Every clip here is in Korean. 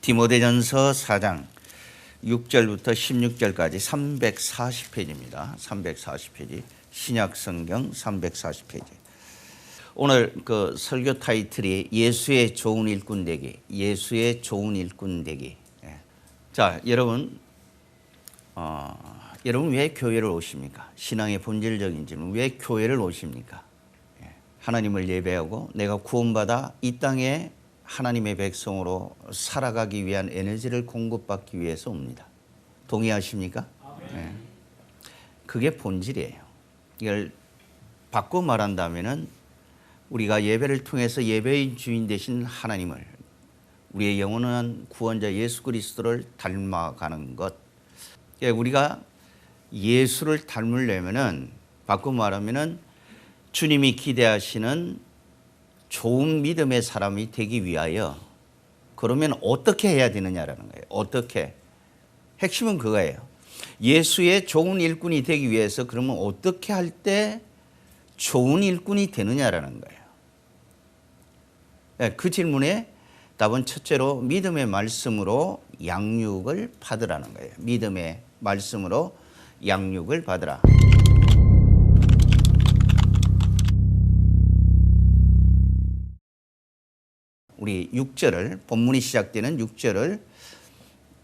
디모데전서 4장 6절부터 16절까지 340페이지입니다. 340페이지. 신약성경 340페이지. 오늘 그 설교 타이틀이 예수의 좋은 일꾼 되기. 예수의 좋은 일꾼 되기. 자, 여러분 왜 교회를 오십니까? 신앙의 본질적인 질문. 왜 교회를 오십니까? 하나님을 예배하고 내가 구원받아 이 땅에 하나님의 백성으로 살아가기 위한 에너지를 공급받기 위해서 옵니다. 동의하십니까? 네. 그게 본질이에요. 이걸 바꿔 말한다면은 우리가 예배를 통해서 예배의 주인 되신 하나님을, 우리의 영원한 구원자 예수 그리스도를 닮아가는 것. 우리가 예수를 닮으려면은 바꿔 말하면은 주님이 기대하시는 좋은 믿음의 사람이 되기 위하여, 그러면 어떻게 해야 되느냐라는 거예요. 어떻게? 핵심은 그거예요. 예수의 좋은 일꾼이 되기 위해서 그러면 어떻게 할 때 좋은 일꾼이 되느냐라는 거예요. 그 질문에 답은 첫째로 믿음의 말씀으로 양육을 받으라는 거예요. 믿음의 말씀으로 양육을 받으라. 우리 6절을, 본문이 시작되는 6절을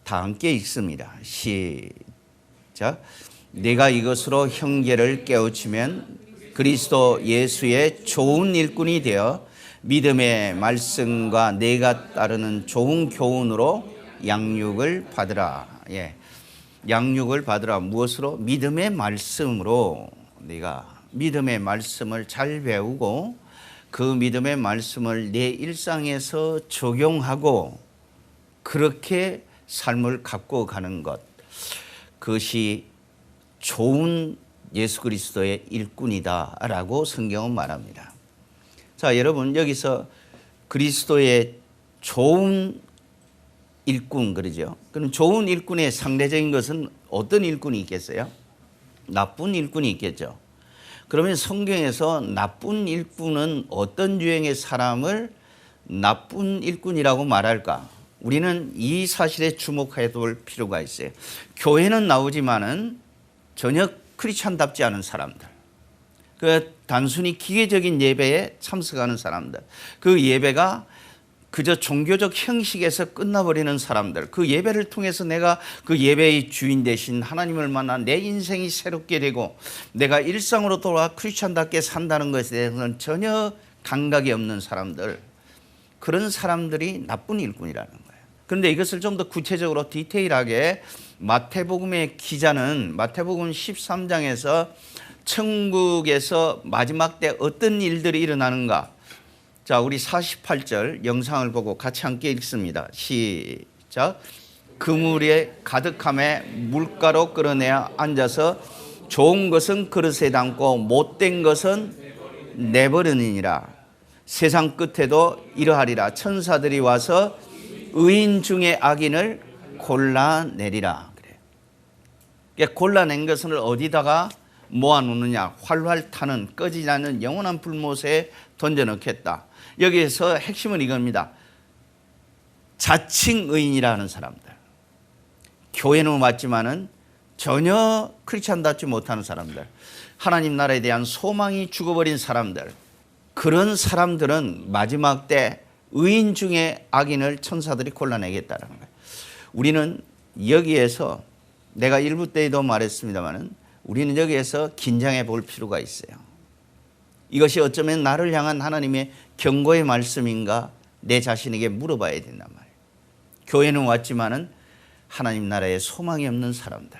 다 함께 읽습니다. 시작. 내가 이것으로 형제를 깨우치면 그리스도 예수의 좋은 일꾼이 되어 믿음의 말씀과 내가 따르는 좋은 교훈으로 양육을 받으라. 양육을 받으라. 무엇으로? 믿음의 말씀으로. 내가 믿음의 말씀을 잘 배우고 그 믿음의 말씀을 내 일상에서 적용하고 그렇게 삶을 갖고 가는 것, 그것이 좋은 예수 그리스도의 일꾼이다라고 성경은 말합니다. 자, 여러분, 여기서 그리스도의 좋은 일꾼 그러죠. 그럼 좋은 일꾼의 상대적인 것은 어떤 일꾼이 있겠어요? 나쁜 일꾼이 있겠죠. 그러면 성경에서 나쁜 일꾼은 어떤 유형의 사람을 나쁜 일꾼이라고 말할까? 우리는 이 사실에 주목해 둘 필요가 있어요. 교회는 나오지만은 전혀 크리스찬답지 않은 사람들, 그 단순히 기계적인 예배에 참석하는 사람들, 그 예배가 그저 종교적 형식에서 끝나버리는 사람들, 그 예배를 통해서 내가 그 예배의 주인 되신 하나님을 만나 내 인생이 새롭게 되고 내가 일상으로 돌아와 크리스찬답게 산다는 것에 대해서는 전혀 감각이 없는 사람들, 그런 사람들이 나쁜 일꾼이라는 거예요. 그런데 이것을 좀 더 구체적으로 디테일하게 마태복음의 기자는 마태복음 13장에서 천국에서 마지막 때 어떤 일들이 일어나는가. 자, 우리 48절 영상을 보고 같이 함께 읽습니다. 시작. 그물에 가득함에 물가로 끌어내어 앉아서 좋은 것은 그릇에 담고 못된 것은 내버리니라. 세상 끝에도 이러하리라. 천사들이 와서 의인 중에 악인을 골라내리라. 그래. 골라낸 것을 어디다가 모아놓느냐? 활활 타는 꺼지지 않는 영원한 불못에 던져넣겠다. 여기에서 핵심은 이겁니다. 자칭 의인이라는 사람들, 교회는 왔지만은 전혀 크리스찬답지 못하는 사람들, 하나님 나라에 대한 소망이 죽어버린 사람들, 그런 사람들은 마지막 때 의인 중에 악인을 천사들이 골라내겠다는 거예요. 우리는 여기에서, 내가 일부 때에도 말했습니다마는 우리는 여기에서 긴장해 볼 필요가 있어요. 이것이 어쩌면 나를 향한 하나님의 경고의 말씀인가 내 자신에게 물어봐야 된단 말이에요. 교회는 왔지만은 하나님 나라에 소망이 없는 사람들,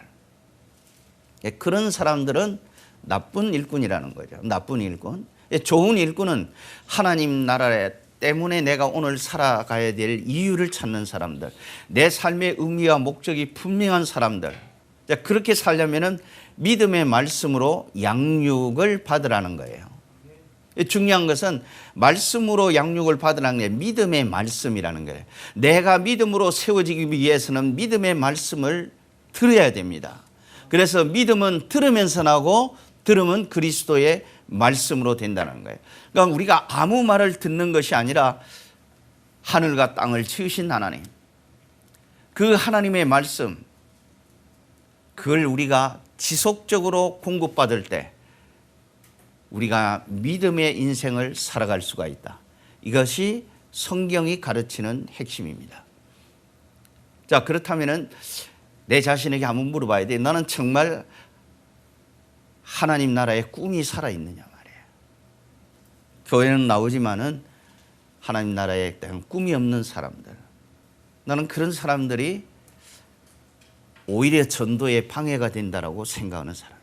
그런 사람들은 나쁜 일꾼이라는 거죠. 나쁜 일꾼. 좋은 일꾼은 하나님 나라 때문에 내가 오늘 살아가야 될 이유를 찾는 사람들, 내 삶의 의미와 목적이 분명한 사람들. 그렇게 살려면은 믿음의 말씀으로 양육을 받으라는 거예요. 중요한 것은 말씀으로 양육을 받으라는 게 믿음의 말씀이라는 거예요. 내가 믿음으로 세워지기 위해서는 믿음의 말씀을 들어야 됩니다. 그래서 믿음은 들으면서 나고 들으면 그리스도의 말씀으로 된다는 거예요. 그러니까 우리가 아무 말을 듣는 것이 아니라 하늘과 땅을 지으신 하나님, 그 하나님의 말씀, 그걸 우리가 지속적으로 공급받을 때 우리가 믿음의 인생을 살아갈 수가 있다. 이것이 성경이 가르치는 핵심입니다. 자, 그렇다면 내 자신에게 한번 물어봐야 돼. 나는 정말 하나님 나라의 꿈이 살아있느냐 말이에요. 교회는 나오지만은 하나님 나라에 대한 꿈이 없는 사람들, 나는 그런 사람들이 오히려 전도에 방해가 된다라고 생각하는 사람이에요.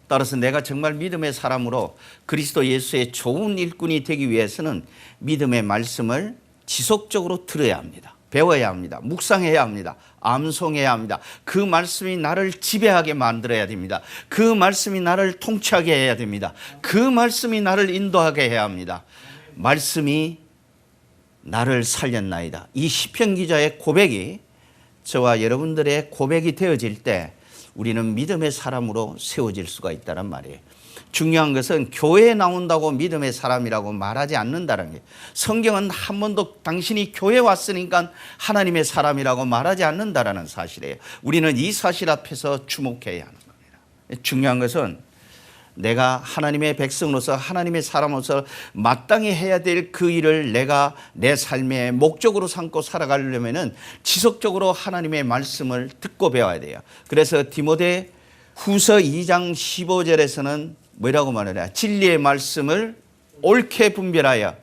따라서 내가 정말 믿음의 사람으로 그리스도 예수의 좋은 일꾼이 되기 위해서는 믿음의 말씀을 지속적으로 들어야 합니다. 배워야 합니다. 묵상해야 합니다. 암송해야 합니다. 그 말씀이 나를 지배하게 만들어야 됩니다. 그 말씀이 나를 통치하게 해야 됩니다. 그 말씀이 나를 인도하게 해야 합니다. 말씀이 나를 살렸나이다. 이 시편 기자의 고백이 저와 여러분들의 고백이 되어질 때 우리는 믿음의 사람으로 세워질 수가 있다는 말이에요. 중요한 것은 교회에 나온다고 믿음의 사람이라고 말하지 않는다는 거예요. 성경은 한 번도 당신이 교회에 왔으니까 하나님의 사람이라고 말하지 않는다는 사실이에요. 우리는 이 사실 앞에서 주목해야 하는 겁니다. 중요한 것은 내가 하나님의 백성으로서 하나님의 사람으로서 마땅히 해야 될 그 일을 내가 내 삶의 목적으로 삼고 살아가려면 지속적으로 하나님의 말씀을 듣고 배워야 돼요. 그래서 디모데 후서 2장 15절에서는 뭐라고 말하냐? 진리의 말씀을 옳게 분별하여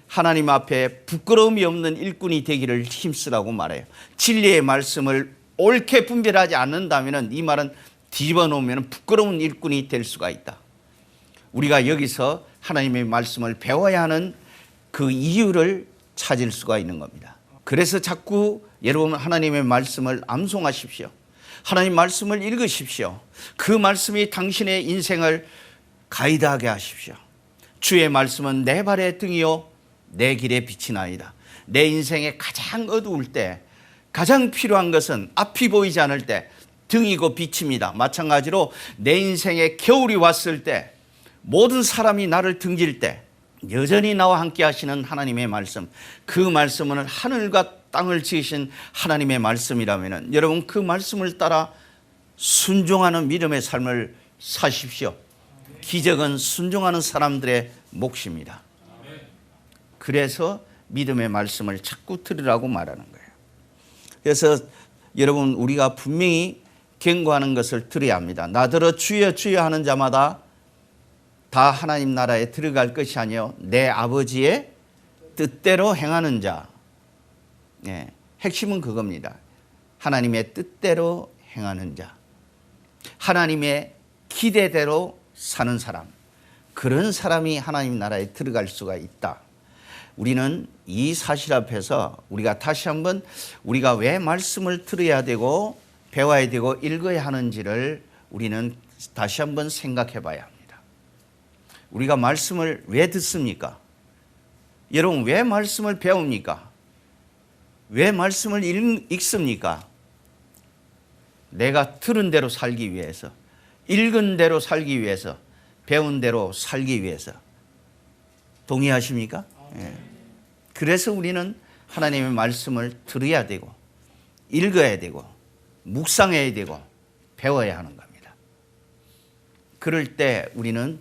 하나님 앞에 부끄러움이 없는 일꾼이 되기를 힘쓰라고 말해요. 진리의 말씀을 옳게 분별하지 않는다면 이 말은 뒤집어 놓으면 부끄러운 일꾼이 될 수가 있다. 우리가 여기서 하나님의 말씀을 배워야 하는 그 이유를 찾을 수가 있는 겁니다. 그래서 자꾸 여러분 하나님의 말씀을 암송하십시오. 하나님 말씀을 읽으십시오. 그 말씀이 당신의 인생을 가이드하게 하십시오. 주의 말씀은 내 발의 등이요 내 길의 빛이나이다. 내 인생에 가장 어두울 때, 가장 필요한 것은 앞이 보이지 않을 때 등이고 빛입니다. 마찬가지로 내 인생에 겨울이 왔을 때, 모든 사람이 나를 등질 때 여전히 나와 함께 하시는 하나님의 말씀, 그 말씀은 하늘과 땅을 지으신 하나님의 말씀이라면 여러분 그 말씀을 따라 순종하는 믿음의 삶을 사십시오. 기적은 순종하는 사람들의 몫입니다. 그래서 믿음의 말씀을 자꾸 들으라고 말하는 거예요. 그래서 여러분 우리가 분명히 경고하는 것을 들어야 합니다. 나더러 주여 주여 하는 자마다 다 하나님 나라에 들어갈 것이 아니요 내 아버지의 뜻대로 행하는 자. 예, 핵심은 그겁니다. 하나님의 뜻대로 행하는 자. 하나님의 기대대로 사는 사람. 그런 사람이 하나님 나라에 들어갈 수가 있다. 우리는 이 사실 앞에서 우리가 다시 한번 우리가 왜 말씀을 들어야 되고 배워야 되고 읽어야 하는지를 우리는 다시 한번 생각해 봐야 합니다. 우리가 말씀을 왜 듣습니까? 여러분 왜 말씀을 배웁니까? 왜 말씀을 읽습니까? 내가 들은 대로 살기 위해서, 읽은 대로 살기 위해서, 배운 대로 살기 위해서. 동의하십니까? 예. 그래서 우리는 하나님의 말씀을 들어야 되고 읽어야 되고 묵상해야 되고 배워야 하는 겁니다. 그럴 때 우리는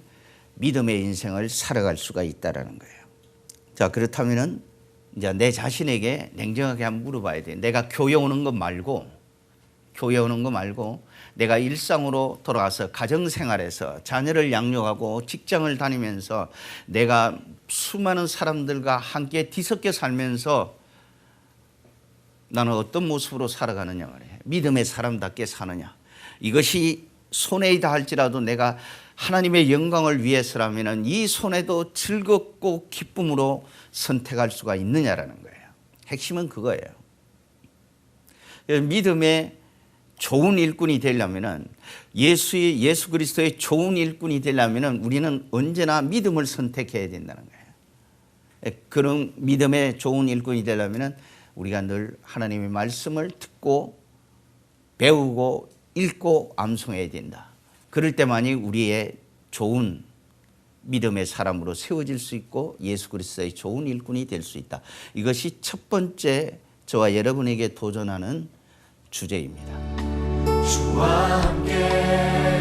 믿음의 인생을 살아갈 수가 있다는 거예요. 자, 그렇다면 이제 내 자신에게 냉정하게 한번 물어봐야 돼요. 내가 교회 오는 거 말고 내가 일상으로 돌아가서 가정생활에서 자녀를 양육하고 직장을 다니면서 내가 수많은 사람들과 함께 뒤섞여 살면서 나는 어떤 모습으로 살아가느냐 말이에요. 믿음의 사람답게 사느냐. 이것이 손해이다 할지라도 내가 하나님의 영광을 위해서라면 이 손해도 즐겁고 기쁨으로 선택할 수가 있느냐라는 거예요. 핵심은 그거예요. 믿음의 좋은 일꾼이 되려면 예수 그리스도의 좋은 일꾼이 되려면 우리는 언제나 믿음을 선택해야 된다는 거예요. 그런 믿음의 좋은 일꾼이 되려면 우리가 늘 하나님의 말씀을 듣고 배우고 읽고 암송해야 된다. 그럴 때만이 우리의 좋은 믿음의 사람으로 세워질 수 있고 예수 그리스도의 좋은 일꾼이 될 수 있다. 이것이 첫 번째 저와 여러분에게 도전하는 주제입니다. 주와 함께